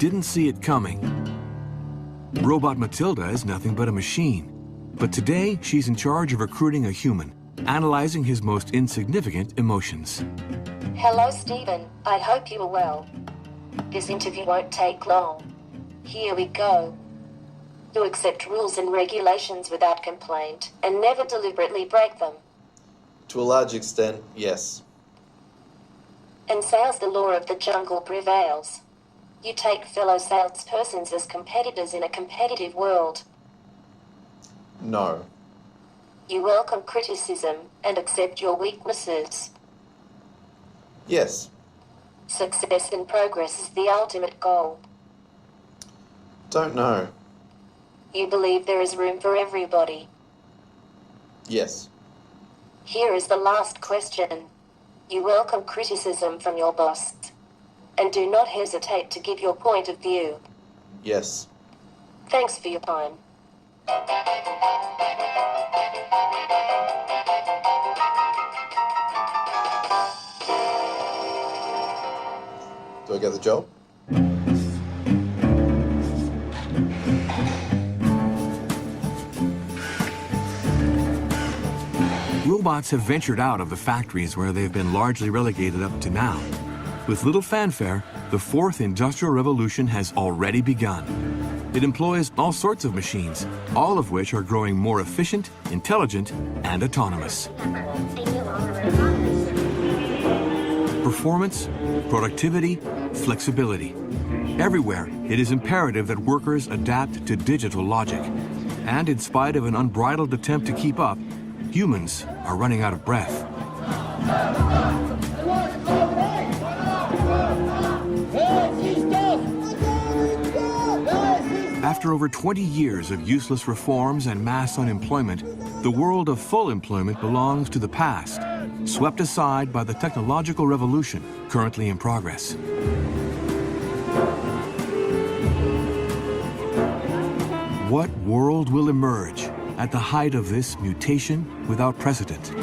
didn't see it coming. Robot Matilda is nothing but a machine, but today she's in charge of recruiting a human, analyzing his most insignificant emotions. Hello, Stephen. I hope you are well. This interview won't take long. Here we go. You accept rules and regulations without complaint and never deliberately break them. To a large extent, yes. And sales, the law of the jungle prevails. You take fellow salespersons as competitors in a competitive world. No. You welcome criticism and accept your weaknesses. Yes. Success and progress is the ultimate goal. Don't know. You believe there is room for everybody. Yes. Here is the last question. You welcome criticism from your boss. And do not hesitate to give your point of view. Yes. Thanks for your time. Do I get the job? Robots have ventured out of the factories where they've been largely relegated up to now. With little fanfare, the fourth industrial revolution has already begun. It employs all sorts of machines, all of which are growing more efficient, intelligent, and autonomous. Performance, productivity, flexibility. Everywhere, it is imperative that workers adapt to digital logic. And in spite of an unbridled attempt to keep up, humans are running out of breath. After over 20 years of useless reforms and mass unemployment, the world of full employment belongs to the past, swept aside by the technological revolution currently in progress. What world will emerge at the height of this mutation without precedent?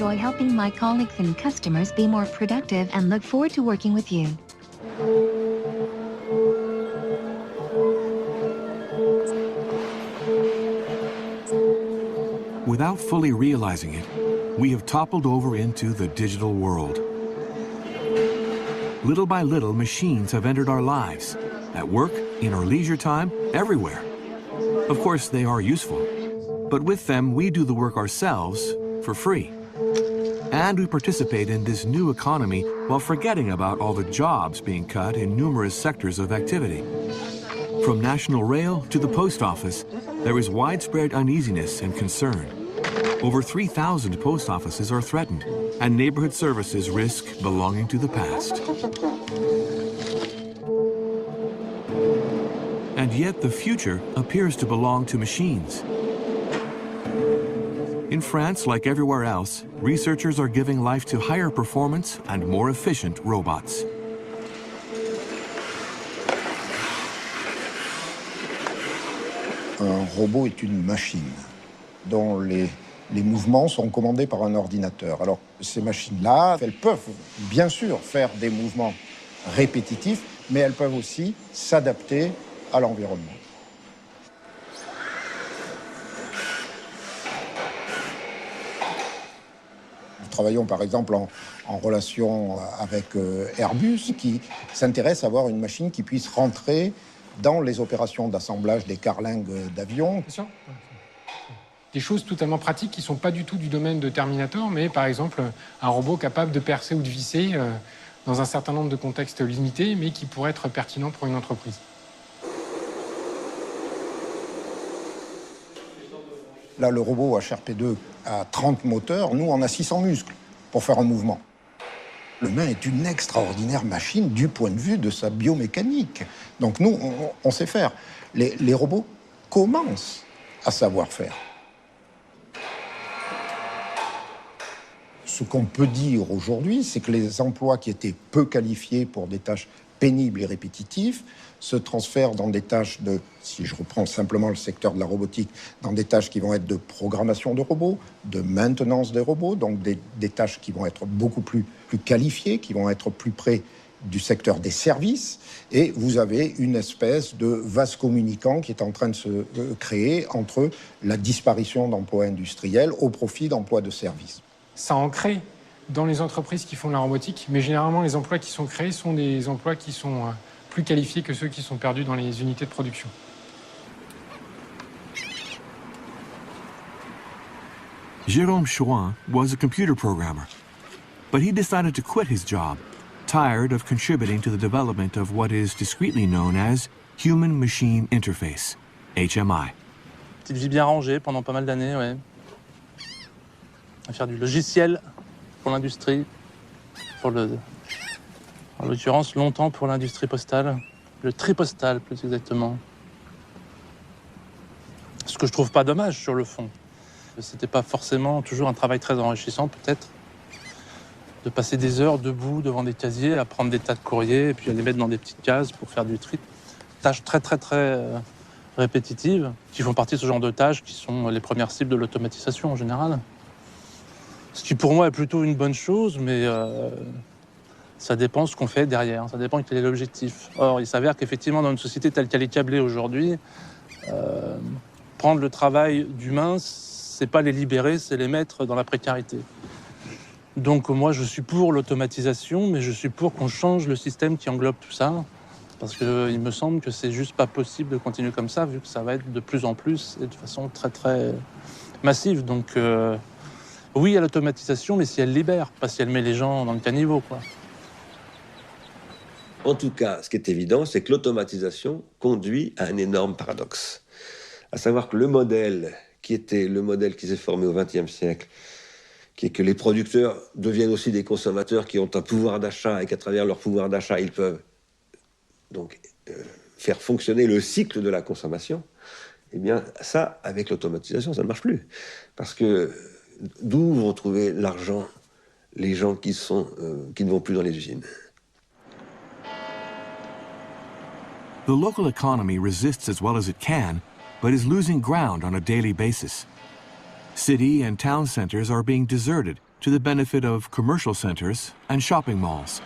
Enjoy helping my colleagues and customers be more productive and look forward to working with you. Without fully realizing it, we have toppled over into the digital world. Little by little, machines have entered our lives, at work, in our leisure time, everywhere. Of course, they are useful, but with them, we do the work ourselves for free. And we participate in this new economy while forgetting about all the jobs being cut in numerous sectors of activity. From national rail to the post office, there is widespread uneasiness and concern. Over 3,000 post offices are threatened, and neighborhood services risk belonging to the past. And yet the future appears to belong to machines. In France, like everywhere else, researchers are giving life to higher performance and more efficient robots. Un robot est une machine dont les mouvements sont commandés par un ordinateur. Alors, ces machines-là, elles peuvent bien sûr faire des mouvements répétitifs, mais elles peuvent aussi s'adapter à l'environnement. Nous travaillons par exemple en relation avec Airbus qui s'intéresse à avoir une machine qui puisse rentrer dans les opérations d'assemblage des carlingues d'avions. Bien sûr. Des choses totalement pratiques qui ne sont pas du tout du domaine de Terminator, mais par exemple un robot capable de percer ou de visser dans un certain nombre de contextes limités, mais qui pourrait être pertinent pour une entreprise. Là, le robot HRP2 a 30 moteurs, nous, on a 600 muscles pour faire un mouvement. L'humain est une extraordinaire machine du point de vue de sa biomécanique. Donc nous, on sait faire. Les robots commencent à savoir faire. Ce qu'on peut dire aujourd'hui, c'est que les emplois qui étaient peu qualifiés pour des tâches pénibles et répétitives se transfèrent dans des tâches de, si je reprends simplement le secteur de la robotique, dans des tâches qui vont être de programmation de robots, de maintenance des robots, donc des tâches qui vont être beaucoup plus qualifiées, qui vont être plus près du secteur des services, et vous avez une espèce de vase communicant qui est en train de se créer entre la disparition d'emplois industriels au profit d'emplois de services. Ça en crée dans les entreprises qui font de la robotique, mais généralement les emplois qui sont créés sont des emplois qui sont plus qualifiés que ceux qui sont perdus dans les unités de production. Jérôme Chouin was a computer programmer, but he decided to quit his job, tired of contributing to the development of what is discreetly known as Human-Machine Interface, HMI. Petite vie bien rangée pendant pas mal d'années, ouais. À faire du logiciel pour l'industrie, en l'occurrence longtemps pour l'industrie postale, le tri postal plus exactement. Ce que je trouve pas dommage sur le fond. C'était pas forcément toujours un travail très enrichissant peut-être, de passer des heures debout devant des casiers à prendre des tas de courriers et puis à les mettre dans des petites cases pour faire du tri. Tâches très répétitives qui font partie de ce genre de tâches qui sont les premières cibles de l'automatisation en général. Ce qui pour moi est plutôt une bonne chose, mais ça dépend ce qu'on fait derrière, ça dépend quel est l'objectif. Or, il s'avère qu'effectivement, dans une société telle qu'elle est câblée aujourd'hui, prendre le travail d'humain, c'est pas les libérer, c'est les mettre dans la précarité. Donc moi, je suis pour l'automatisation, mais je suis pour qu'on change le système qui englobe tout ça, parce qu'il me semble que c'est juste pas possible de continuer comme ça, vu que ça va être de plus en plus et de façon très massive. Donc oui à l'automatisation, mais si elle libère, pas si elle met les gens dans le caniveau, quoi. En tout cas, ce qui est évident, c'est que l'automatisation conduit à un énorme paradoxe. À savoir que le modèle qui était le modèle qui s'est formé au XXe siècle, qui est que les producteurs deviennent aussi des consommateurs qui ont un pouvoir d'achat et qu'à travers leur pouvoir d'achat, ils peuvent donc faire fonctionner le cycle de la consommation, eh bien ça, avec l'automatisation, ça ne marche plus. Parce que d'où vont trouver l'argent les gens qui ne vont plus dans les usines? The local economy resists as well as it can, but is losing ground on a daily basis. City and town centers are being deserted to the benefit of commercial centers and shopping malls.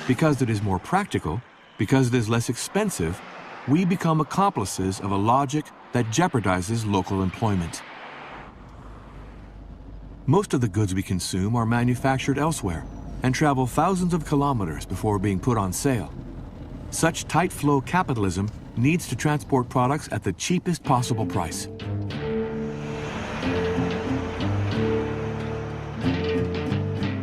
Because it is more practical, because it is less expensive, we become accomplices of a logic that jeopardizes local employment. Most of the goods we consume are manufactured elsewhere and travel thousands of kilometers before being put on sale. Such tight flow capitalism needs to transport products at the cheapest possible price.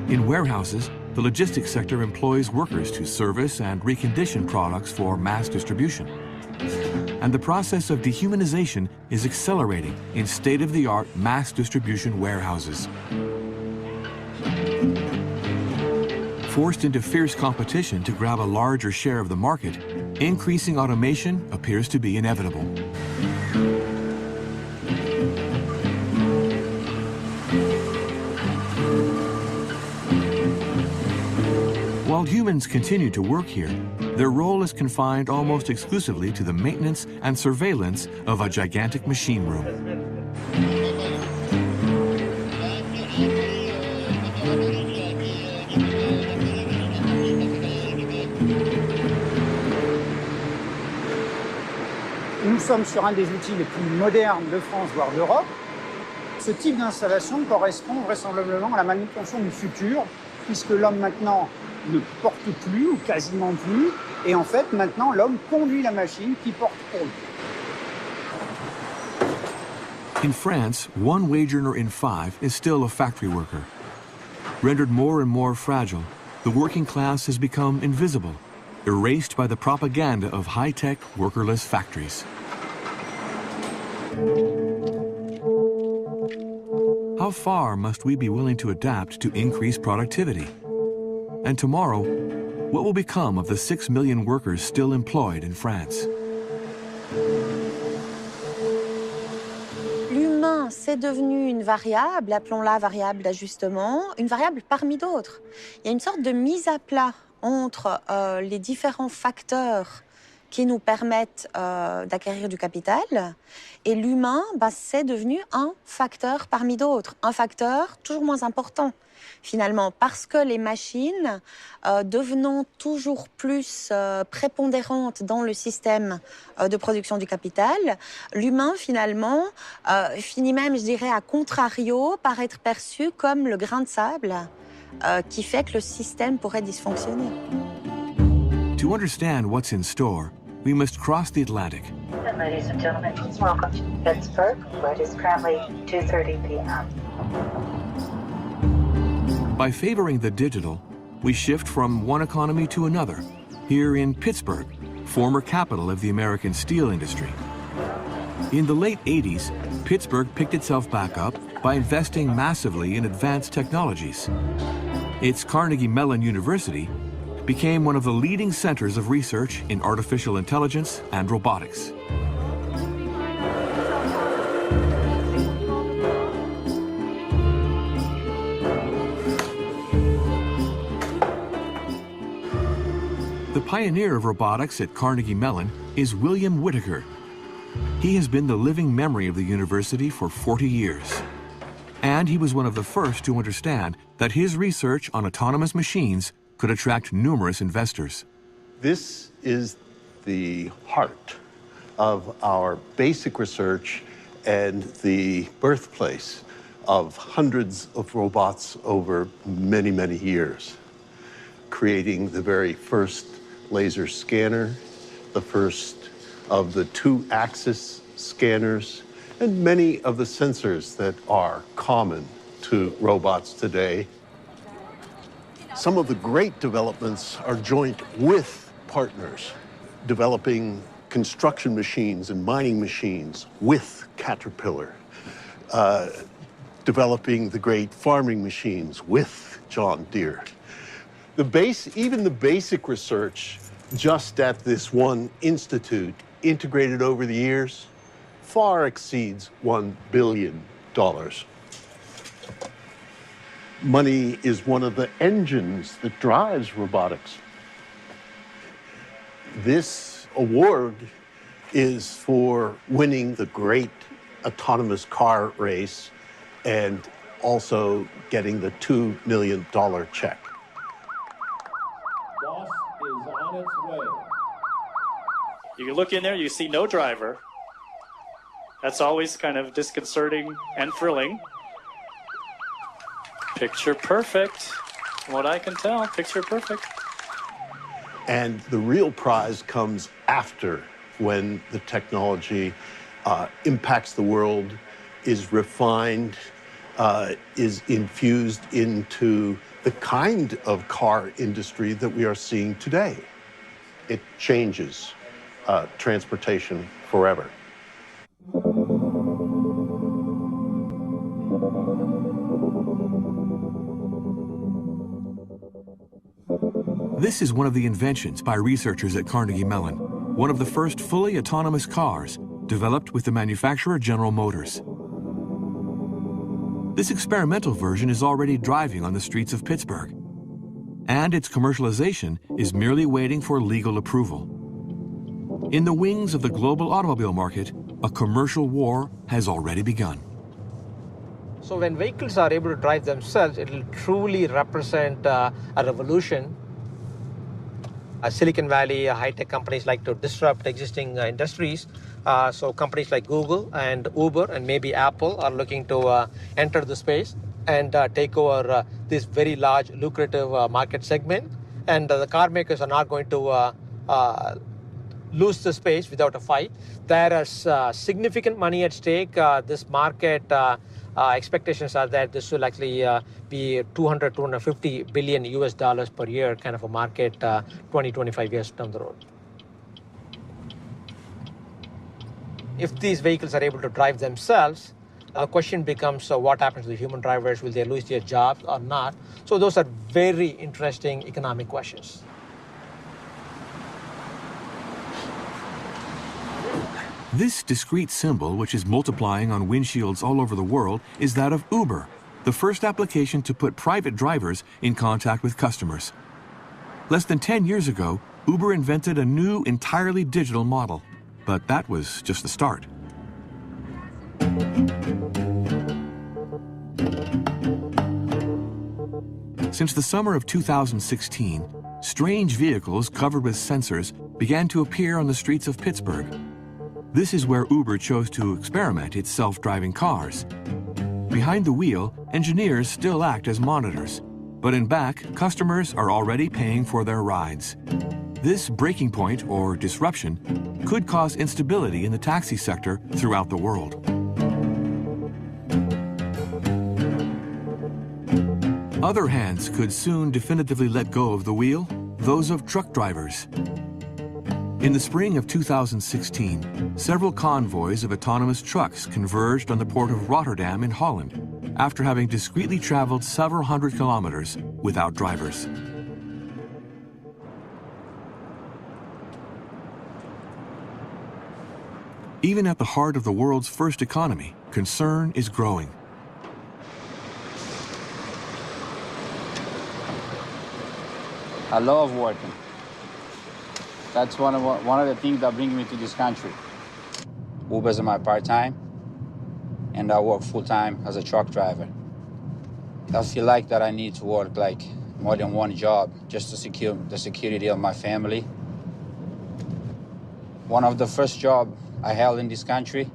In warehouses, the logistics sector employs workers to service and recondition products for mass distribution. And the process of dehumanization is accelerating in state-of-the-art mass distribution warehouses. Forced into fierce competition to grab a larger share of the market, increasing automation appears to be inevitable. While humans continue to work here, their role is confined almost exclusively to the maintenance and surveillance of a gigantic machine room. Nous sommes sur un des outils les plus modernes de France, voire d'Europe. Ce type d'installation correspond vraisemblablement à la manutention du futur, puisque l'homme maintenant ne porte plus ou quasiment plus, et en fait maintenant l'homme conduit la machine qui porte pour lui. In France, 1 wage earner in 5 is still a factory worker. Rendered more and more fragile, the working class has become invisible, erased by the propaganda of high-tech, workerless factories. How far must we be willing to adapt to increase productivity? And tomorrow, what will become of the 6 million workers still employed in France? L'humain c'est devenu une variable, appelons-la variable d'ajustement, une variable parmi d'autres. Il y a une sorte de mise à plat entre les différents facteurs qui nous permettent d'acquérir du capital. Et l'humain, c'est devenu un facteur parmi d'autres. Un facteur toujours moins important, finalement, parce que les machines, devenant toujours plus prépondérantes dans le système de production du capital, l'humain, finalement, finit même, je dirais, à contrario, par être perçu comme le grain de sable qui fait que le système pourrait dysfonctionner. To understand what's in store, we must cross the Atlantic. Ladies and gentlemen, welcome to Pittsburgh, where it is currently 2:30 p.m. By favoring the digital, we shift from one economy to another, here in Pittsburgh, former capital of the American steel industry. In the late 80s, Pittsburgh picked itself back up by investing massively in advanced technologies. Its Carnegie Mellon University became one of the leading centers of research in artificial intelligence and robotics. The pioneer of robotics at Carnegie Mellon is William Whitaker. He has been the living memory of the university for 40 years. And he was one of the first to understand that his research on autonomous machines could attract numerous investors. This is the heart of our basic research and the birthplace of hundreds of robots over many, many years, creating the very first laser scanner, the first of the two-axis scanners, and many of the sensors that are common to robots today. Some of the great developments are joint with partners, developing construction machines and mining machines with Caterpillar, developing the great farming machines with John Deere. Even the basic research just at this one institute, integrated over the years, far exceeds $1 billion. Money is one of the engines that drives robotics. This award is for winning the great autonomous car race and also getting the $2 million check. Boss is on its way. You can look in there, you see no driver. That's always kind of disconcerting and thrilling. Picture perfect. From what I can tell, picture perfect. And the real prize comes after, when the technology impacts the world, is refined, is infused into the kind of car industry that we are seeing today. It changes transportation forever. This is one of the inventions by researchers at Carnegie Mellon, one of the first fully autonomous cars developed with the manufacturer General Motors. This experimental version is already driving on the streets of Pittsburgh, and its commercialization is merely waiting for legal approval. In the wings of the global automobile market, a commercial war has already begun. So when vehicles are able to drive themselves, it will truly represent a revolution. Silicon Valley, high-tech companies like to disrupt existing industries. So companies like Google and Uber and maybe Apple are looking to enter the space and take over this very large, lucrative market segment. And the car makers are not going to lose the space without a fight. There is significant money at stake. This market expectations are that this will actually be 250 billion US dollars per year kind of a market 20-25 years down the road. If these vehicles are able to drive themselves, the question becomes what happens to the human drivers? Will they lose their jobs or not? So those are very interesting economic questions. This discrete symbol, which is multiplying on windshields all over the world, is that of Uber, the first application to put private drivers in contact with customers. Less than 10 years ago, Uber invented a new, entirely digital model. But that was just the start. Since the summer of 2016, strange vehicles covered with sensors began to appear on the streets of Pittsburgh. This is where Uber chose to experiment its self-driving cars. Behind the wheel, engineers still act as monitors, but in back, customers are already paying for their rides. This breaking point, or disruption, could cause instability in the taxi sector throughout the world. Other hands could soon definitively let go of the wheel, those of truck drivers. In the spring of 2016, several convoys of autonomous trucks converged on the port of Rotterdam in Holland, after having discreetly traveled several hundred kilometers without drivers. Even at the heart of the world's first economy, concern is growing. I love working. That's one of the things that bring me to this country. Uber's my part-time, and I work full-time as a truck driver. I feel like that I need to work like more than one job just to secure the security of my family. One of the first jobs I held in this country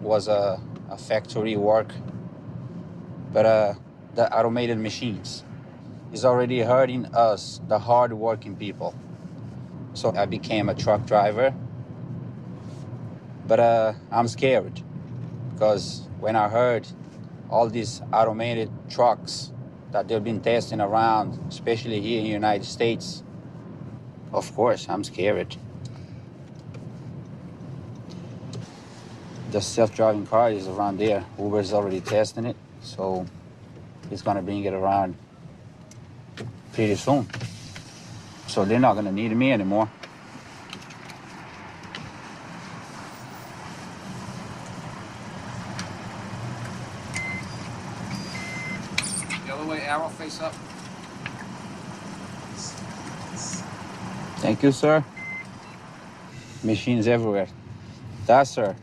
was a factory work, but the automated machines is already hurting us, the hard-working people. So I became a truck driver, but I'm scared because when I heard all these automated trucks that they've been testing around, especially here in the United States, of course, I'm scared. The self-driving car is around there. Uber's already testing it, so it's gonna bring it around pretty soon. So they're not gonna need me anymore. The other way, arrow face up. Thank you, sir. Machines everywhere. That, sir,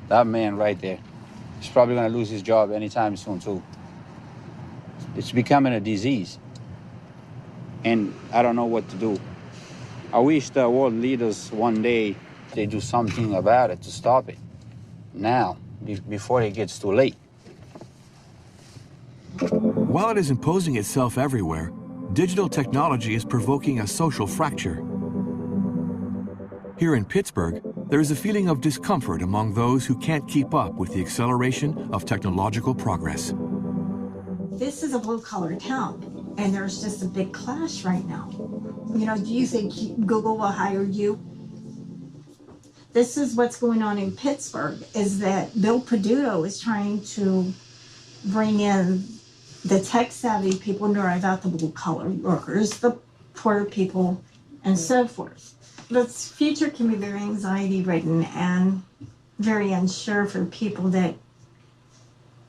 that man right there, he's probably gonna lose his job anytime soon, too. It's becoming a disease, and I don't know what to do. I wish the world leaders one day, they do something about it to stop it. Now, before it gets too late. While it is imposing itself everywhere, digital technology is provoking a social fracture. Here in Pittsburgh, there is a feeling of discomfort among those who can't keep up with the acceleration of technological progress. This is a blue-collar town, and there's just a big clash right now. You know, do you think Google will hire you? This is what's going on in Pittsburgh, is that Bill Peduto is trying to bring in the tech-savvy people and drive out the blue-collar workers, the poor people, and so forth. This future can be very anxiety-ridden and very unsure for people that,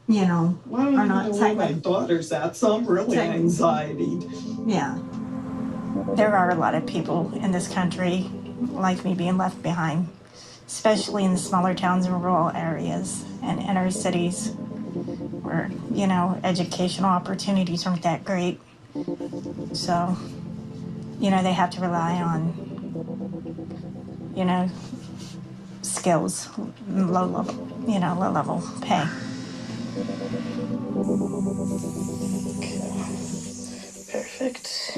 you know, are not where my daughter's at, so I'm really anxiety. Yeah. There are a lot of people in this country like me being left behind, especially in the smaller towns and rural areas and inner cities where, you know, educational opportunities aren't that great. So, you know, they have to rely on, you know, skills, low level pay. Perfect.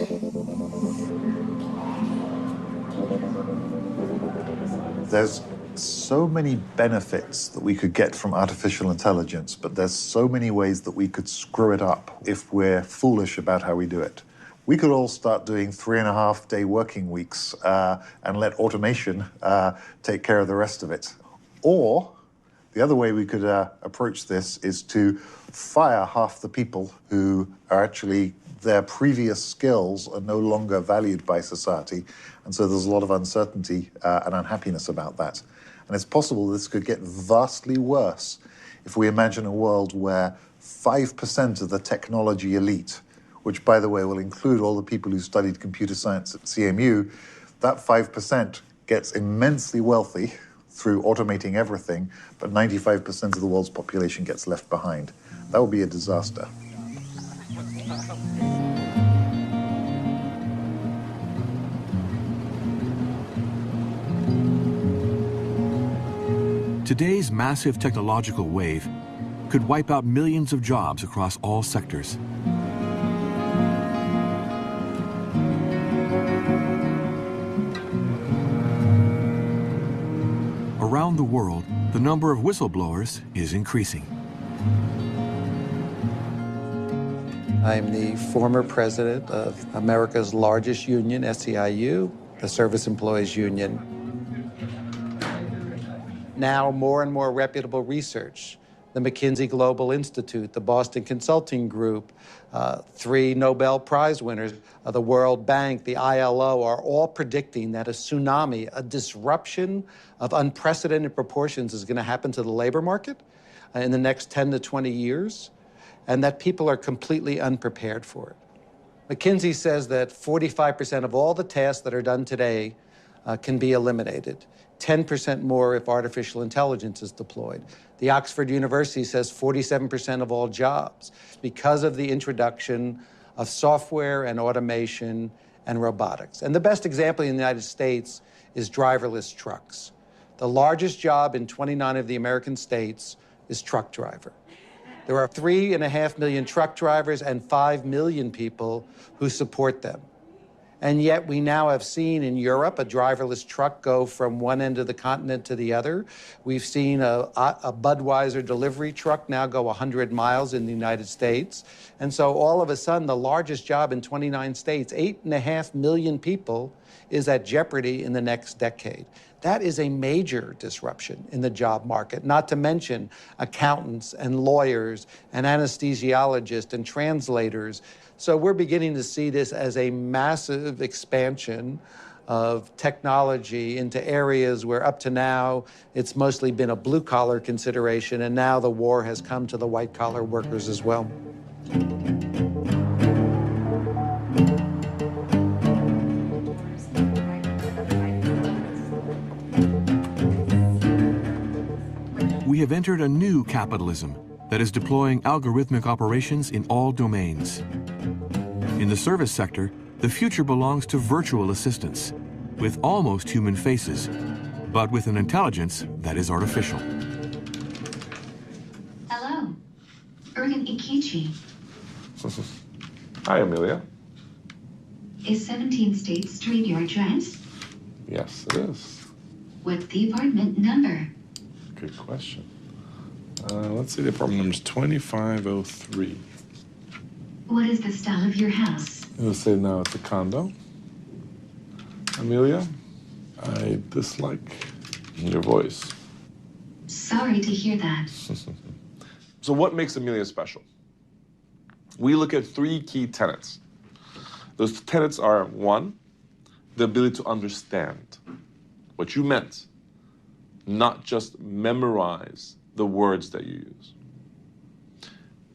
There's so many benefits that we could get from artificial intelligence, but there's so many ways that we could screw it up if we're foolish about how we do it. We could all start doing 3.5-day working weeks and let automation take care of the rest of it. Or the other way we could approach this is to fire half the people who are actually their previous skills are no longer valued by society, and so there's a lot of uncertainty and unhappiness about that. And it's possible this could get vastly worse if we imagine a world where 5% of the technology elite, which, by the way, will include all the people who studied computer science at CMU, that 5% gets immensely wealthy through automating everything, but 95% of the world's population gets left behind. That would be a disaster. Today's massive technological wave could wipe out millions of jobs across all sectors. Around the world, the number of whistleblowers is increasing. I'm the former president of America's largest union, SEIU, the Service Employees Union. Now, more and more reputable research, the McKinsey Global Institute, the Boston Consulting Group, 3 Nobel Prize winners, the World Bank, the ILO, are all predicting that a tsunami, a disruption of unprecedented proportions is going to happen to the labor market in the next 10 to 20 years, and that people are completely unprepared for it. McKinsey says that 45% of all the tasks that are done today can be eliminated. 10% more if artificial intelligence is deployed. The Oxford University says 47% of all jobs because of the introduction of software and automation and robotics. And the best example in the United States is driverless trucks. The largest job in 29 of the American states is truck driver. There are 3.5 million truck drivers and 5 million people who support them. And yet we now have seen in Europe a driverless truck go from one end of the continent to the other. We've seen a Budweiser delivery truck now go 100 miles in the United States. And so all of a sudden, the largest job in 29 states, 8.5 million people, is at jeopardy in the next decade. That is a major disruption in the job market, not to mention accountants and lawyers and anesthesiologists and translators. So we're beginning to see this as a massive expansion of technology into areas where up to now it's mostly been a blue-collar consideration, and now the war has come to the white-collar workers as well. We have entered a new capitalism that is deploying algorithmic operations in all domains. In the service sector, the future belongs to virtual assistants, with almost human faces, but with an intelligence that is artificial. Hello, Ergen Ikichi. Hi, Amelia. Is 17 State Street your address? Yes, it is. What's the apartment number? Good question. Let's see, the apartment number is 2503. What is the style of your house? It'll say now it's a condo. Amelia, I dislike your voice. Sorry to hear that. So what makes Amelia special? We look at 3 key tenets. Those tenets are, 1, the ability to understand what you meant, not just memorize the words that you use.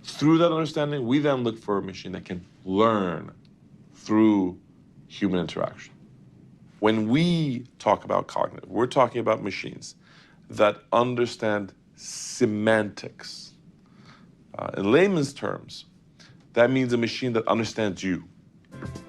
Through that understanding, we then look for a machine that can learn through human interaction. When we talk about cognitive, we're talking about machines that understand semantics. In layman's terms, that means a machine that understands you.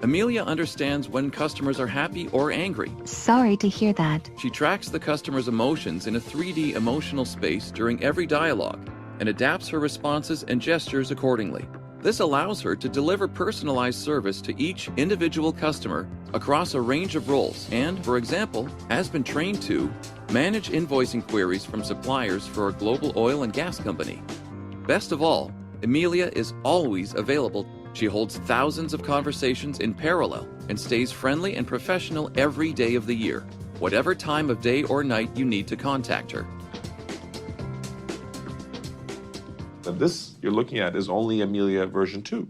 Amelia understands when customers are happy or angry. Sorry to hear that. She tracks the customer's emotions in a 3D emotional space during every dialogue and adapts her responses and gestures accordingly. This allows her to deliver personalized service to each individual customer across a range of roles and, for example, has been trained to manage invoicing queries from suppliers for a global oil and gas company. Best of all, Amelia is always available. She holds thousands of conversations in parallel and stays friendly and professional every day of the year, whatever time of day or night you need to contact her. And this you're looking at is only Amelia version 2.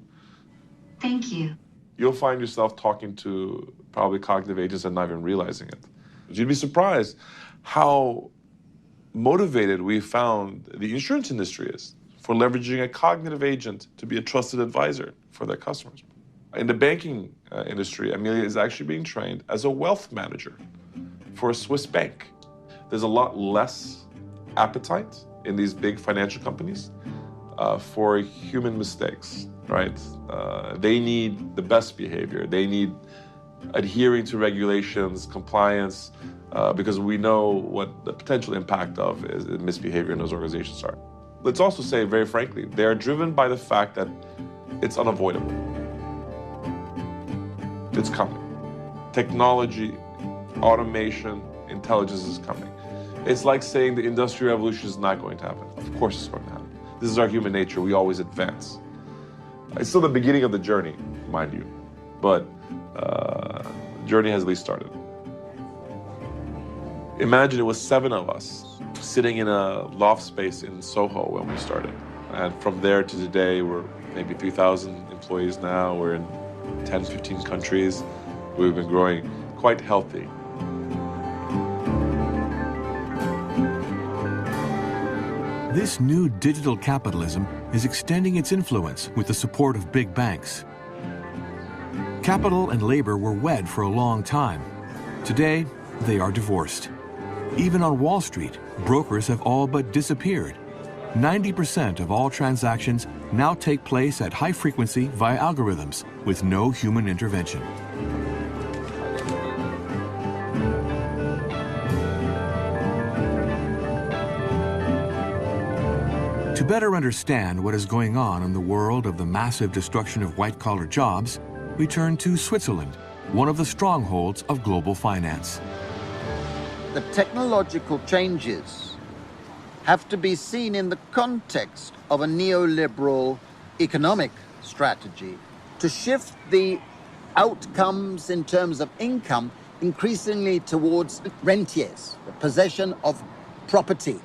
Thank you. You'll find yourself talking to probably cognitive agents and not even realizing it. You'd be surprised how motivated we found the insurance industry is for leveraging a cognitive agent to be a trusted advisor for their customers. In the banking industry, Amelia is actually being trained as a wealth manager for a Swiss bank. There's a lot less appetite in these big financial companies for human mistakes, right? They need the best behavior. They need adhering to regulations, compliance, because we know what the potential impact of misbehavior in those organizations are. Let's also say, very frankly, they are driven by the fact that it's unavoidable. It's coming. Technology, automation, intelligence is coming. It's like saying the Industrial Revolution is not going to happen. Of course it's going to happen. This is our human nature. We always advance. It's still the beginning of the journey, mind you, but the journey has at least started. Imagine it was 7 of us sitting in a loft space in Soho when we started. And from there to today, we're maybe 3,000 employees now. We're in 10, 15 countries. We've been growing quite healthy. This new digital capitalism is extending its influence with the support of big banks. Capital and labor were wed for a long time. Today, they are divorced. Even on Wall Street, brokers have all but disappeared. 90% of all transactions now take place at high frequency via algorithms with no human intervention. To better understand what is going on in the world of the massive destruction of white-collar jobs, we turn to Switzerland, one of the strongholds of global finance. The technological changes have to be seen in the context of a neoliberal economic strategy to shift the outcomes in terms of income increasingly towards rentiers, the possession of property,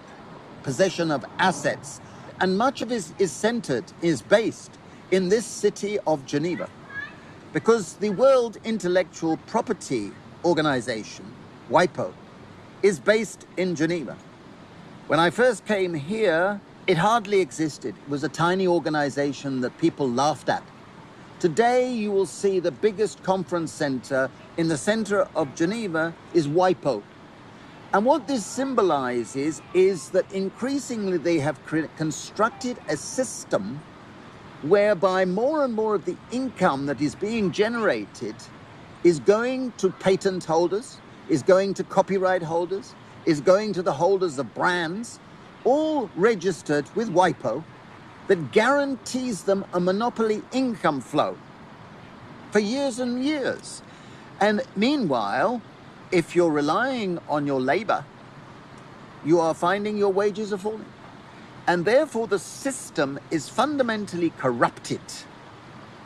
possession of assets. And much of it is centered, is based in this city of Geneva. Because the World Intellectual Property Organization, WIPO, is based in Geneva. When I first came here, it hardly existed. It was a tiny organization that people laughed at. Today, you will see the biggest conference center in the center of Geneva is WIPO. And what this symbolizes is that increasingly they have constructed a system whereby more and more of the income that is being generated is going to patent holders, is going to copyright holders, is going to the holders of brands, all registered with WIPO, that guarantees them a monopoly income flow for years and years. And meanwhile, if you're relying on your labor, you are finding your wages are falling. And therefore the system is fundamentally corrupted.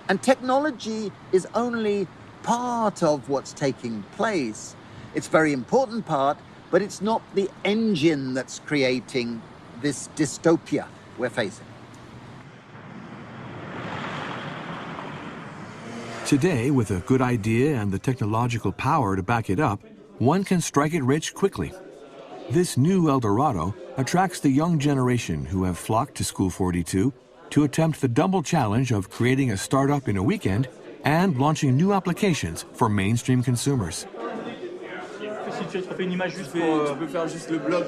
And technology is only part of what's taking place. It's a very important part, but it's not the engine that's creating this dystopia we're facing. Today, with a good idea and the technological power to back it up, one can strike it rich quickly. This new El Dorado attracts the young generation who have flocked to School 42 to attempt the double challenge of creating a startup in a weekend and launching new applications for mainstream consumers. Si tu fais une image juste pour... Tu peux faire juste le bloc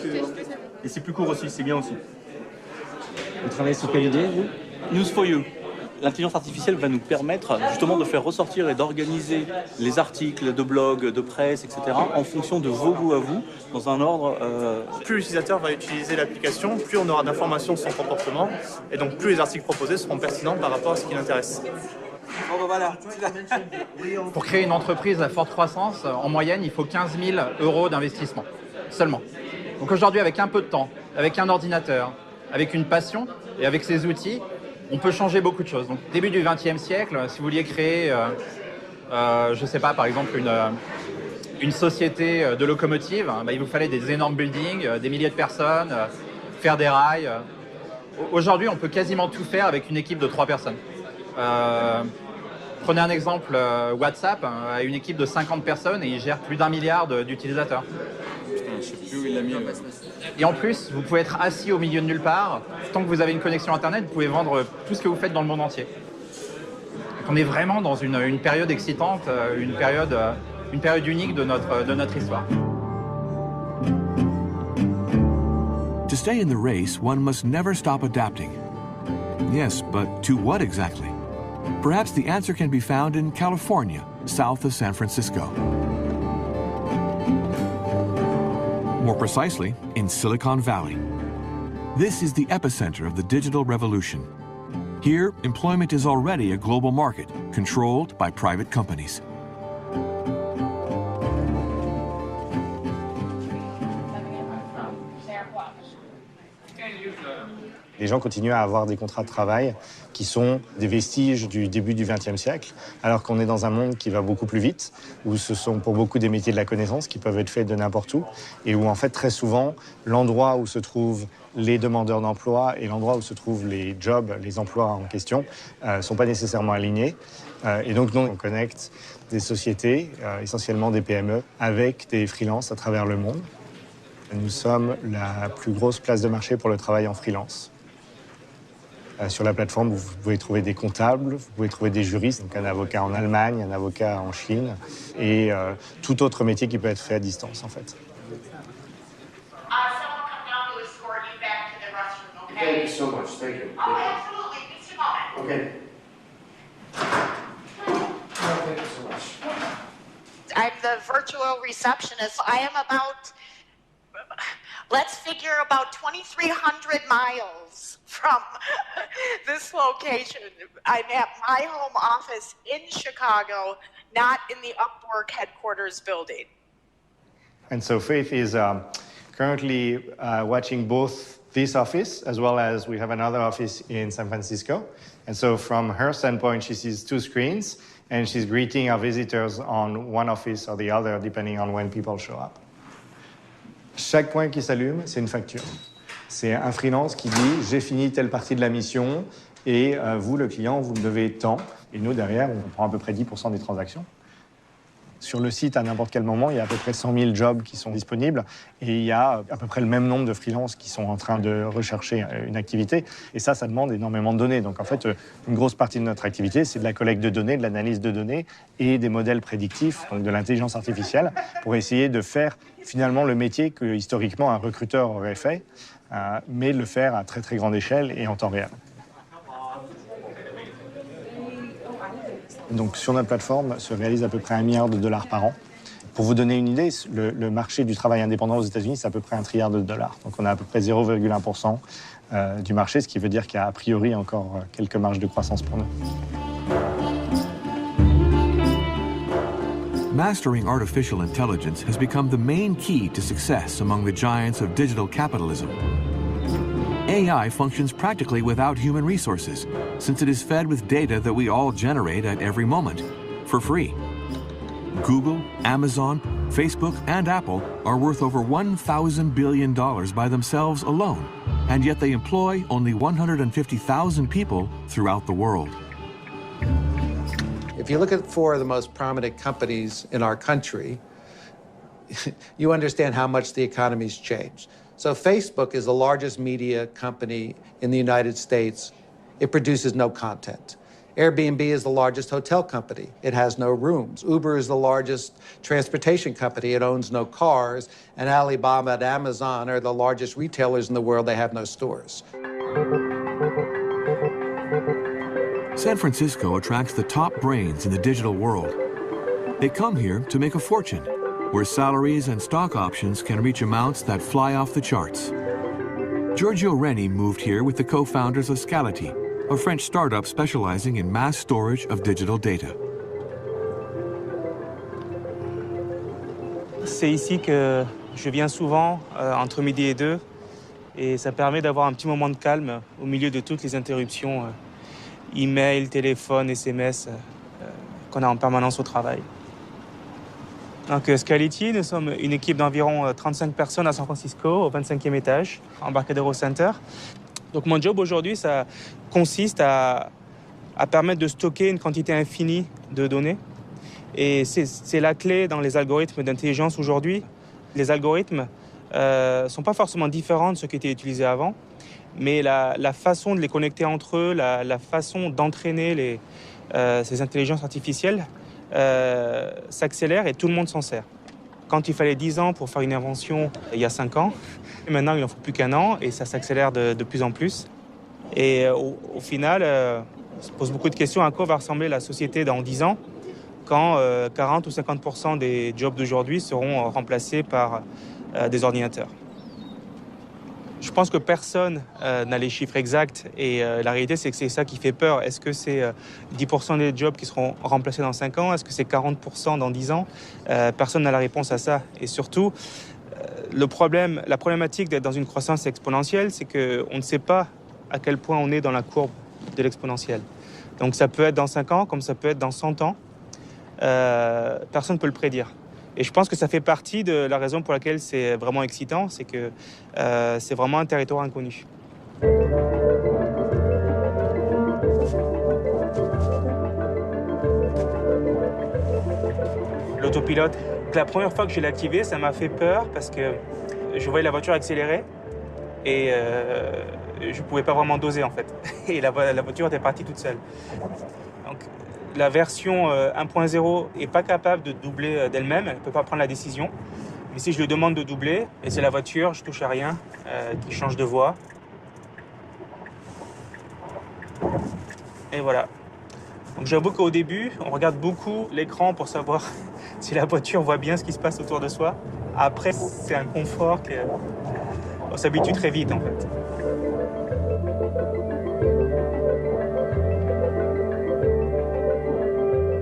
et c'est plus court aussi, c'est bien aussi. Vous travaillez sur quelle idée, vous? News for You. L'intelligence artificielle va nous permettre justement de faire ressortir et d'organiser les articles de blog, de presse, etc. en fonction de vos goûts à vous, dans un ordre... Plus l'utilisateur va utiliser l'application, plus on aura d'informations sur son comportement, et donc plus les articles proposés seront pertinents par rapport à ce qui l'intéresse. Pour créer une entreprise à forte croissance, en moyenne, il faut 15 000 € d'investissement, seulement. Donc aujourd'hui, avec un peu de temps, avec un ordinateur, avec une passion et avec ces outils, on peut changer beaucoup de choses. Donc, début du XXe siècle, si vous vouliez créer, je ne sais pas, par exemple, une société de locomotives, il vous fallait des énormes buildings, des milliers de personnes, faire des rails. Aujourd'hui, on peut quasiment tout faire avec une équipe de 3 personnes. Prenez un exemple, WhatsApp a une équipe de 50 personnes et il gère plus d'1 milliard d'utilisateurs. Putain, je sais plus où il l'a mis. Et en plus, vous pouvez être assis au milieu de nulle part. Tant que vous avez une connexion Internet, vous pouvez vendre tout ce que vous faites dans le monde entier. Donc on est vraiment dans une période excitante, une période unique de notre histoire. To stay in the race, one must never stop adapting. Yes, but to what exactly? Perhaps the answer can be found in California, south of San Francisco. More precisely, in Silicon Valley. This is the epicenter of the digital revolution. Here, employment is already a global market, controlled by private companies. Les gens continuent à avoir des contrats de travail qui sont des vestiges du début du XXe siècle, alors qu'on est dans un monde qui va beaucoup plus vite, où ce sont pour beaucoup des métiers de la connaissance qui peuvent être faits de n'importe où, et où en fait très souvent, l'endroit où se trouvent les demandeurs d'emploi et l'endroit où se trouvent les jobs, les emplois en question, ne sont pas nécessairement alignés. Et donc nous, on connecte des sociétés, essentiellement des PME, avec des freelances à travers le monde. Nous sommes la plus grosse place de marché pour le travail en freelance. Sur la plateforme, vous pouvez trouver des comptables, vous pouvez trouver des juristes, donc un avocat en Allemagne, un avocat en Chine, et tout autre métier qui peut être fait à distance, en fait. Thank you so much. Thank you. Oh, absolutely. Just a moment. Okay. Thank you so much. I'm the virtual receptionist. I am about, let's figure about 2,300 miles from this location. I'm at my home office in Chicago, not in the Upwork headquarters building. And so Faith is currently watching both this office, as well as we have another office in San Francisco. And so from her standpoint, she sees two screens, and she's greeting our visitors on one office or the other, depending on when people show up. Chaque point qui s'allume, c'est une facture. C'est un freelance qui dit « j'ai fini telle partie de la mission, et vous, le client, vous me devez tant ». Et nous, derrière, on prend à peu près 10% des transactions. Sur le site, à n'importe quel moment, il y a à peu près 100 000 jobs qui sont disponibles et il y a à peu près le même nombre de freelances qui sont en train de rechercher une activité. Et ça demande énormément de données. Donc en fait, une grosse partie de notre activité, c'est de la collecte de données, de l'analyse de données et des modèles prédictifs, donc de l'intelligence artificielle, pour essayer de faire finalement le métier que historiquement un recruteur aurait fait, mais le faire à très très grande échelle et en temps réel. Donc sur notre plateforme se réalise à peu près $1 milliard par an. Pour vous donner une idée, le marché du travail indépendant aux États-Unis, c'est à peu près $1 trillion. Donc on a à peu près 0,1% du marché, ce qui veut dire qu'il y a a priori encore quelques marges de croissance pour nous. Mastering artificial intelligence has become the main key to success among the giants of digital capitalism. AI functions practically without human resources, since it is fed with data that we all generate at every moment, for free. Google, Amazon, Facebook, and Apple are worth over $1,000 billion by themselves alone, and yet they employ only 150,000 people throughout the world. If you look at 4 of the most prominent companies in our country, you understand how much the economy's changed. So Facebook is the largest media company in the United States. It produces no content. Airbnb is the largest hotel company. It has no rooms. Uber is the largest transportation company. It owns no cars. And Alibaba and Amazon are the largest retailers in the world. They have no stores. San Francisco attracts the top brains in the digital world. They come here to make a fortune, where salaries and stock options can reach amounts that fly off the charts. Giorgio Reni moved here with the co-founders of Scality, a French startup specializing in mass storage of digital data. C'est ici que je viens souvent, entre midi et 2, et ça permet d'avoir un petit moment de calme au milieu de toutes les interruptions, email, téléphone, SMS, qu'on a en permanence au travail. Donc, Scality, nous sommes une équipe d'environ 35 personnes à San Francisco, au 25e étage, Embarcadero Center. Donc, mon job aujourd'hui, ça consiste à à permettre de stocker une quantité infinie de données. Et c'est la clé dans les algorithmes d'intelligence aujourd'hui. Les algorithmes ne sont pas forcément différents de ceux qui étaient utilisés avant, mais la façon de les connecter entre eux, la façon d'entraîner ces intelligences artificielles s'accélère et tout le monde s'en sert. Quand il fallait 10 ans pour faire une invention il y a 5 ans, maintenant il n'en faut plus qu'un an et ça s'accélère de plus en plus. Et au final, on se pose beaucoup de questions à quoi va ressembler la société dans 10 ans quand 40 ou 50% des jobs d'aujourd'hui seront remplacés par des ordinateurs. Je pense que personne n'a les chiffres exacts et la réalité c'est que c'est ça qui fait peur. Est-ce que c'est 10% des jobs qui seront remplacés dans 5 ans? Est-ce que c'est 40% dans 10 ans? Personne n'a la réponse à ça. Et surtout, la problématique d'être dans une croissance exponentielle, c'est qu'on ne sait pas à quel point on est dans la courbe de l'exponentielle. Donc ça peut être dans 5 ans comme ça peut être dans 100 ans. Personne ne peut le prédire. Et je pense que ça fait partie de la raison pour laquelle c'est vraiment excitant, c'est que c'est vraiment un territoire inconnu. L'autopilote, la première fois que je l'ai activé, ça m'a fait peur parce que je voyais la voiture accélérer et je ne pouvais pas vraiment doser en fait. Et la voiture était partie toute seule. Donc, la version 1.0 n'est pas capable de doubler d'elle-même, elle ne peut pas prendre la décision. Mais si je lui demande de doubler, et c'est la voiture, je ne touche à rien, qui change de voie. Et voilà. Donc j'avoue qu'au début, on regarde beaucoup l'écran pour savoir si la voiture voit bien ce qui se passe autour de soi. Après, c'est un confort qu'on s'habitue très vite en fait.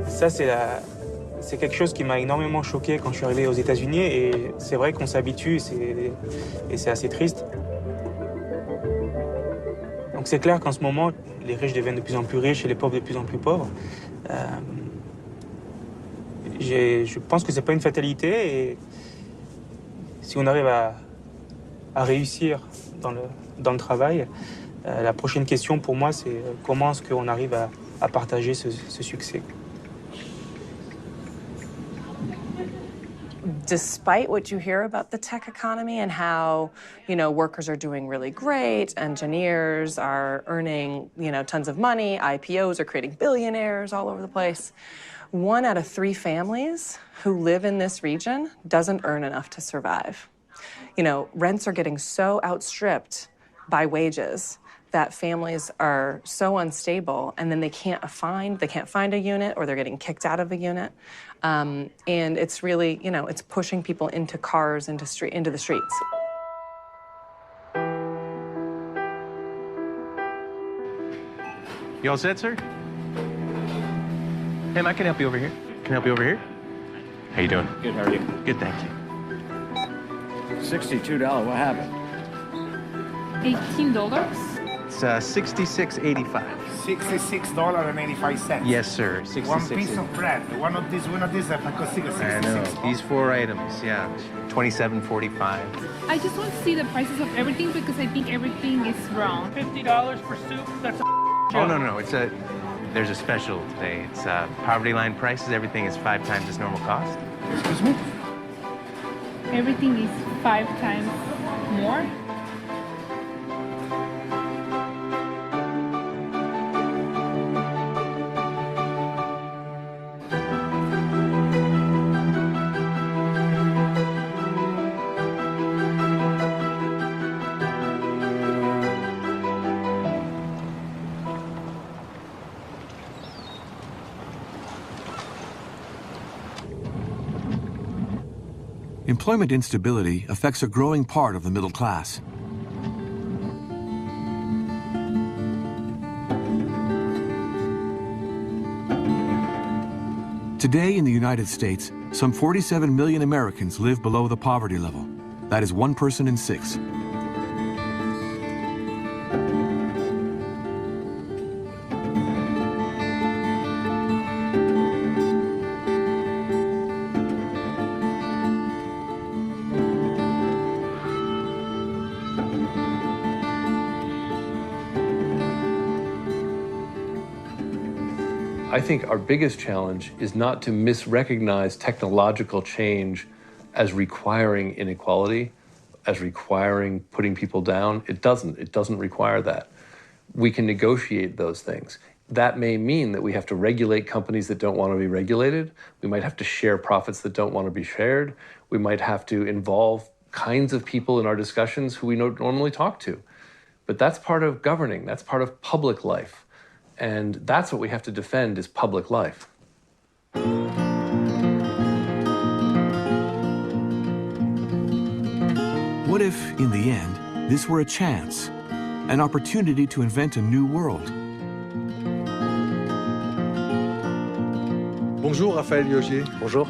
Ça, c'est quelque chose qui m'a énormément choqué quand je suis arrivé aux États-Unis et c'est vrai qu'on s'habitue et c'est assez triste. Donc c'est clair qu'en ce moment, les riches deviennent de plus en plus riches et les pauvres de plus en plus pauvres. Je pense que c'est pas une fatalité et si on arrive à réussir dans le travail, la prochaine question pour moi, c'est comment est-ce qu'on arrive à partager ce succès. Despite what you hear about the tech economy and how, workers are doing really great, engineers are earning, tons of money, IPOs are creating billionaires all over the place, 1 out of 3 families who live in this region doesn't earn enough to survive. Rents are getting so outstripped by wages that families are so unstable and then they can't find a unit or they're getting kicked out of a unit. And it's really, it's pushing people into cars, into the streets. You all set, sir? Hey, I can help you over here. Can I help you over here? How you doing? Good, how are you? Good, thank you. $62, what happened? $18? It's $66.85. $66.85. Yes, sir. 66. One piece of bread. One of these, that cost $66. I know. These 4 items, yeah. $27.45. I just want to see the prices of everything because I think everything is wrong. $50 for soup? That's a Oh, no. There's a special today. It's poverty line prices. Everything is 5 times its normal cost. Excuse me? Everything is 5 times more? Employment instability affects a growing part of the middle class. Today in the United States, some 47 million Americans live below the poverty level. That is 1 person in 6. I think our biggest challenge is not to misrecognize technological change as requiring inequality, as requiring putting people down. It doesn't require that. We can negotiate those things. That may mean that we have to regulate companies that don't want to be regulated. We might have to share profits that don't want to be shared. We might have to involve kinds of people in our discussions who we don't normally talk to. But that's part of governing. That's part of public life. And that's what we have to defend is public life. What if, in the end, this were a chance, an opportunity to invent a new world? Bonjour Raphaël Liogier. Bonjour.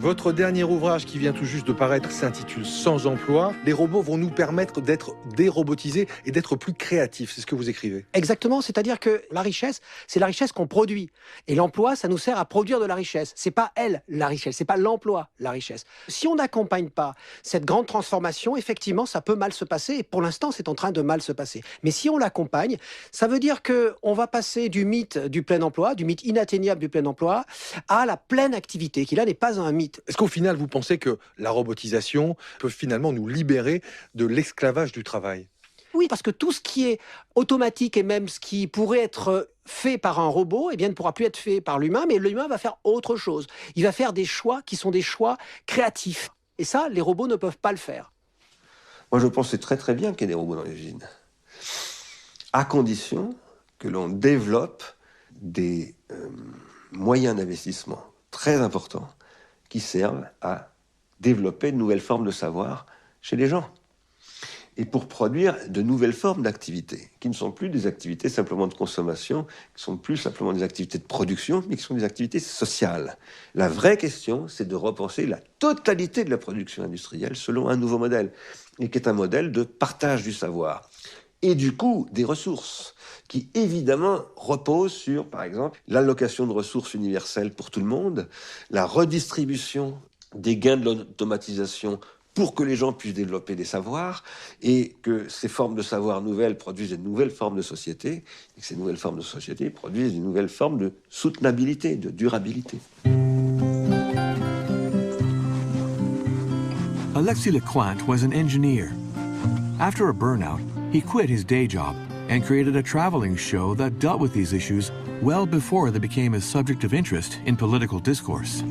Votre dernier ouvrage qui vient tout juste de paraître s'intitule « Sans emploi ». Les robots vont nous permettre d'être dérobotisés et d'être plus créatifs. C'est ce que vous écrivez. Exactement, c'est-à-dire que la richesse, c'est la richesse qu'on produit. Et l'emploi, ça nous sert à produire de la richesse. C'est pas elle, la richesse, c'est pas l'emploi, la richesse. Si on n'accompagne pas cette grande transformation, effectivement, ça peut mal se passer. Et pour l'instant, c'est en train de mal se passer. Mais si on l'accompagne, ça veut dire qu'on va passer du mythe du plein emploi, du mythe inatteignable du plein emploi, à la pleine activité, qui là n'est pas un mythe. Est-ce qu'au final, vous pensez que la robotisation peut finalement nous libérer de l'esclavage du travail ? Oui, parce que tout ce qui est automatique et même ce qui pourrait être fait par un robot, eh bien, ne pourra plus être fait par l'humain, mais l'humain va faire autre chose. Il va faire des choix qui sont des choix créatifs. Et ça, les robots ne peuvent pas le faire. Moi, je pense que c'est très très bien qu'il y ait des robots dans les usines. À condition que l'on développe des moyens d'investissement très importants qui servent à développer de nouvelles formes de savoir chez les gens. Et pour produire de nouvelles formes d'activités, qui ne sont plus des activités simplement de consommation, qui sont plus simplement des activités de production, mais qui sont des activités sociales. La vraie question, c'est de repenser la totalité de la production industrielle selon un nouveau modèle, et qui est un modèle de partage du savoir. Et du coup, des ressources, qui évidemment reposent sur, par exemple, l'allocation de ressources universelles pour tout le monde, la redistribution des gains de l'automatisation pour que les gens puissent développer des savoirs et que ces formes de savoir nouvelles produisent de nouvelles formes de société et que ces nouvelles formes de société produisent de nouvelles formes de soutenabilité, de durabilité. Alexis Lecointe was an engineer. After a burnout, he quit his day job and created a traveling show that dealt with these issues well before they became a subject of interest in political discourse.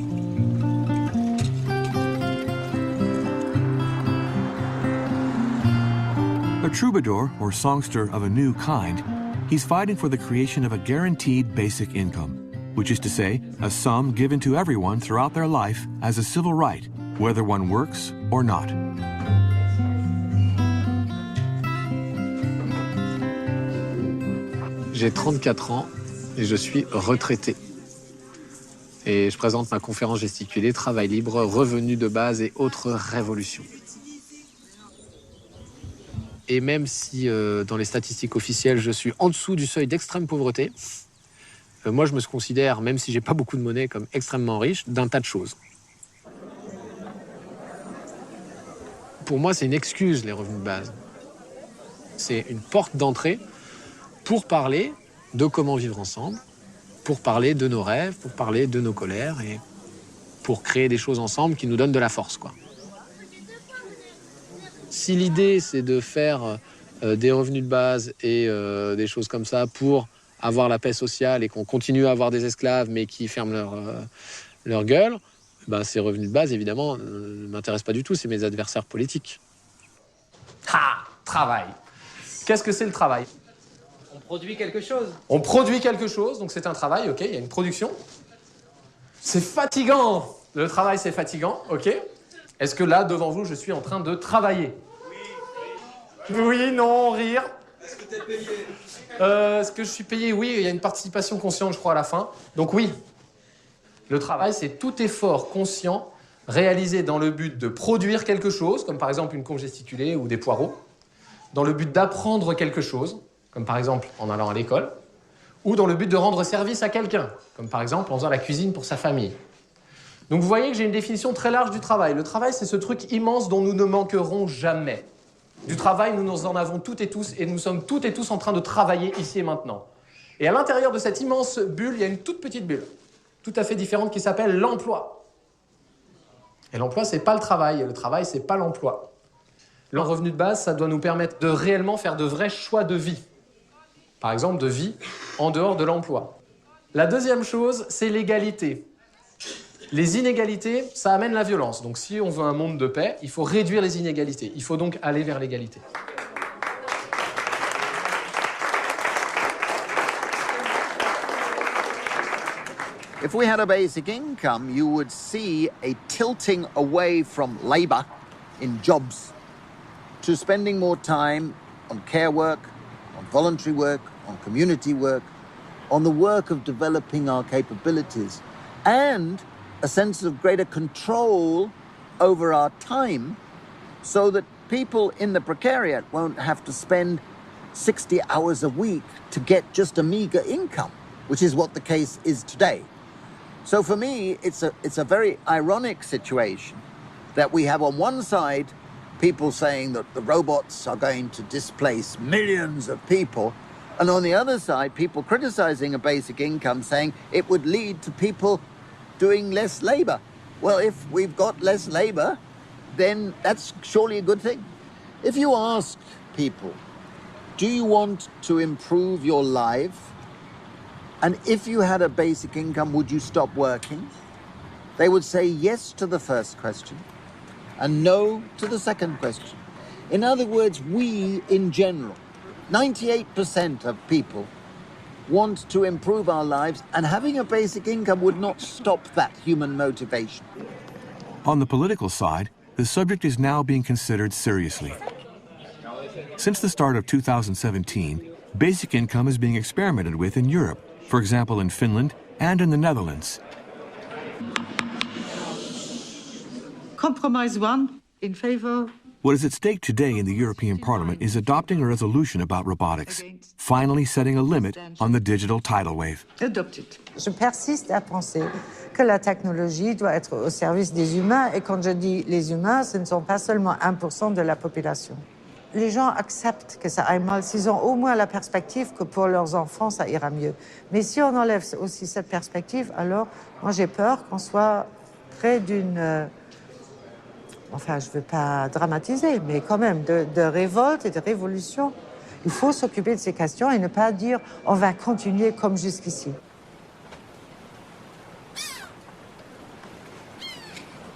A troubadour or songster of a new kind, he's fighting for the creation of a guaranteed basic income, which is to say, a sum given to everyone throughout their life as a civil right, whether one works or not. J'ai 34 ans et je suis retraité. Et je présente ma conférence gesticulée « Travail libre, revenus de base et autres révolutions ». Et même si dans les statistiques officielles, je suis en dessous du seuil d'extrême pauvreté, moi je me considère, même si j'ai pas beaucoup de monnaie, comme extrêmement riche d'un tas de choses. Pour moi, c'est une excuse, les revenus de base. C'est une porte d'entrée pour parler de comment vivre ensemble, pour parler de nos rêves, pour parler de nos colères et pour créer des choses ensemble qui nous donnent de la force, quoi. Si l'idée, c'est de faire des revenus de base et des choses comme ça pour avoir la paix sociale et qu'on continue à avoir des esclaves mais qui ferment leur gueule, ben, ces revenus de base, évidemment, ne m'intéressent pas du tout. C'est mes adversaires politiques. Ah, travail. Qu'est-ce que c'est le travail ? On produit quelque chose. On produit quelque chose, donc c'est un travail, ok, il y a une production. C'est fatigant. Le travail, c'est fatigant, ok. Est-ce que là, devant vous, je suis en train de travailler ? Oui, non, rire. Est-ce que tu es payé ? Est-ce que je suis payé ? Oui, il y a une participation consciente, je crois, à la fin. Donc oui. Le travail, c'est tout effort conscient réalisé dans le but de produire quelque chose, comme par exemple une conche gesticulée ou des poireaux, dans le but d'apprendre quelque chose, comme par exemple en allant à l'école, ou dans le but de rendre service à quelqu'un, comme par exemple en faisant la cuisine pour sa famille. Donc vous voyez que j'ai une définition très large du travail. Le travail, c'est ce truc immense dont nous ne manquerons jamais. Du travail, nous en avons toutes et tous, et nous sommes toutes et tous en train de travailler ici et maintenant. Et à l'intérieur de cette immense bulle, il y a une toute petite bulle, tout à fait différente, qui s'appelle l'emploi. Et l'emploi, c'est pas le travail. Et le travail, c'est pas l'emploi. Le revenu de base, ça doit nous permettre de réellement faire de vrais choix de vie. Par exemple, de vie en dehors de l'emploi. La deuxième chose, c'est l'égalité. Les inégalités, ça amène la violence. Donc si on veut un monde de paix, il faut réduire les inégalités. Il faut donc aller vers l'égalité. If we had a basic income, you would see a tilting away from labor in jobs to spending more time on care work, on voluntary work, on community work, on the work of developing our capabilities, and a sense of greater control over our time so that people in the precariat won't have to spend 60 hours a week to get just a meager income, which is what the case is today. So for me, it's a very ironic situation that we have on one side people saying that the robots are going to displace millions of people, and on the other side, people criticizing a basic income saying it would lead to people doing less labor. Well, if we've got less labor, then that's surely a good thing. If you ask people, do you want to improve your life? And if you had a basic income, would you stop working? They would say yes to the first question and no to the second question. In other words, we in general, 98% of people want to improve our lives, and having a basic income would not stop that human motivation. On the political side, the subject is now being considered seriously. Since the start of 2017, basic income is being experimented with in Europe, for example in Finland and in the Netherlands. Compromise 1, in favor. What is at stake today in the European Parliament is adopting a resolution about robotics, finally setting a limit on the digital tidal wave. Adopted. Je persiste à penser que la technologie doit être au service des humains, et quand je dis les humains, ce ne sont pas seulement 1% de la population. Les gens acceptent que ça aille mal s'ils ont au moins la perspective que pour leurs enfants, ça ira mieux. Mais si on enlève aussi cette perspective, alors moi j'ai peur qu'on soit près d'une... Enfin, je ne veux pas dramatiser, mais quand même, de révolte et de révolution. Il faut s'occuper de ces questions et ne pas dire « on va continuer comme jusqu'ici ».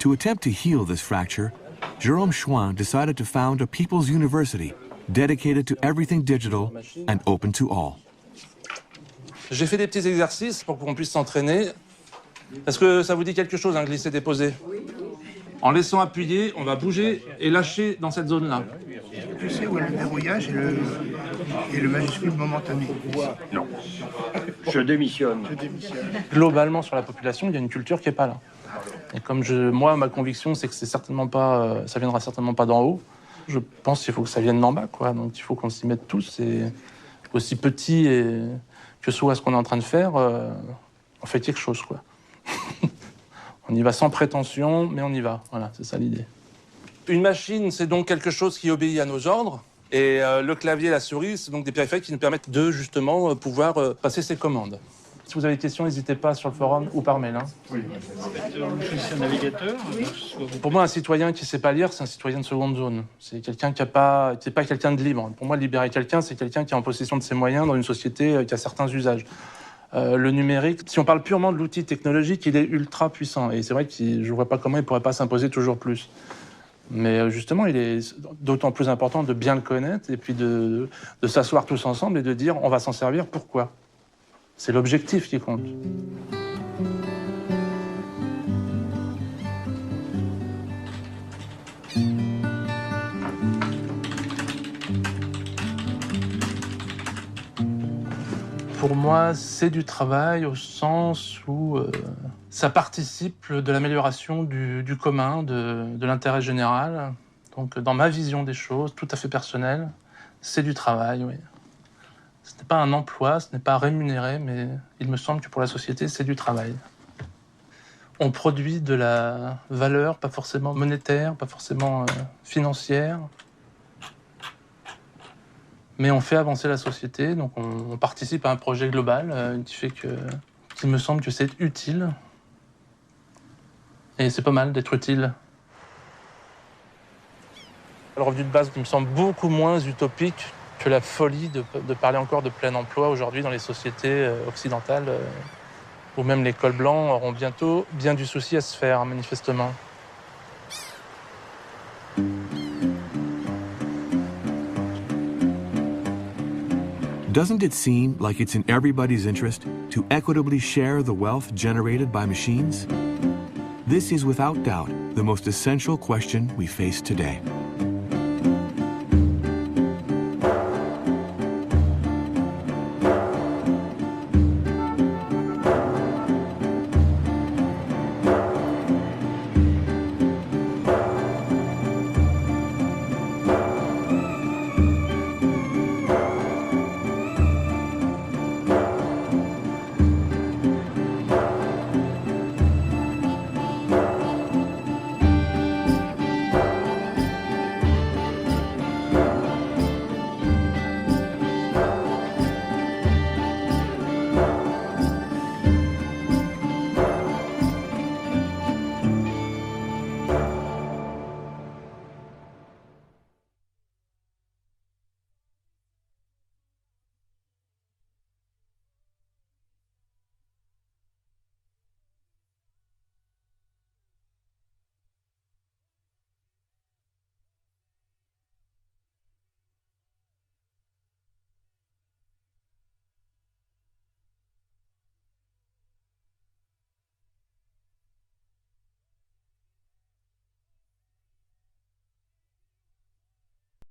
To attempt to heal this fracture, Jérôme Chouin decided to found a people's university dedicated to everything digital and open to all. J'ai fait des petits exercices pour qu'on puisse s'entraîner. Est-ce que ça vous dit quelque chose, hein, glisser-déposer? En laissant appuyer, on va bouger et lâcher dans cette zone-là. Tu sais où est le verrouillage et le majuscule momentané? Non. Je démissionne. Globalement, sur la population, il y a une culture qui n'est pas là. Et comme moi, ma conviction, c'est que c'est certainement pas, ça viendra certainement pas d'en haut. Je pense qu'il faut que ça vienne d'en bas, quoi. Donc il faut qu'on s'y mette tous. Et aussi petit que soit ce qu'on est en train de faire, on fait quelque chose, quoi. On y va sans prétention, mais on y va. Voilà, c'est ça l'idée. Une machine, c'est donc quelque chose qui obéit à nos ordres. Et le clavier et la souris, c'est donc des périphériques qui nous permettent de, justement, pouvoir passer ces commandes. Si vous avez des questions, n'hésitez pas sur le forum ou par mail. Hein. Oui. C'est un navigateur. Pour moi, un citoyen qui ne sait pas lire, c'est un citoyen de seconde zone. C'est quelqu'un qui n'est pas quelqu'un de libre. Pour moi, libérer quelqu'un, c'est quelqu'un qui est en possession de ses moyens dans une société qui a certains usages. Le numérique, si on parle purement de l'outil technologique, il est ultra puissant. Et c'est vrai que je ne vois pas comment il ne pourrait pas s'imposer toujours plus. Mais justement, il est d'autant plus important de bien le connaître et puis de s'asseoir tous ensemble et de dire on va s'en servir, pourquoi? C'est l'objectif qui compte. Pour moi, c'est du travail au sens où ça participe de l'amélioration du commun, de l'intérêt général. Donc, dans ma vision des choses, tout à fait personnelle, c'est du travail, oui. Ce n'est pas un emploi, ce n'est pas rémunéré, mais il me semble que pour la société, c'est du travail. On produit de la valeur, pas forcément monétaire, pas forcément financière. Mais on fait avancer la société, donc on participe à un projet global qui fait qu'il me semble que c'est utile. Et c'est pas mal d'être utile. Le revenu de base qui me semble beaucoup moins utopique que la folie de parler encore de plein emploi aujourd'hui dans les sociétés occidentales, où même les cols blancs auront bientôt bien du souci à se faire, manifestement. Doesn't it seem like it's in everybody's interest to equitably share the wealth generated by machines? This is without doubt the most essential question we face today.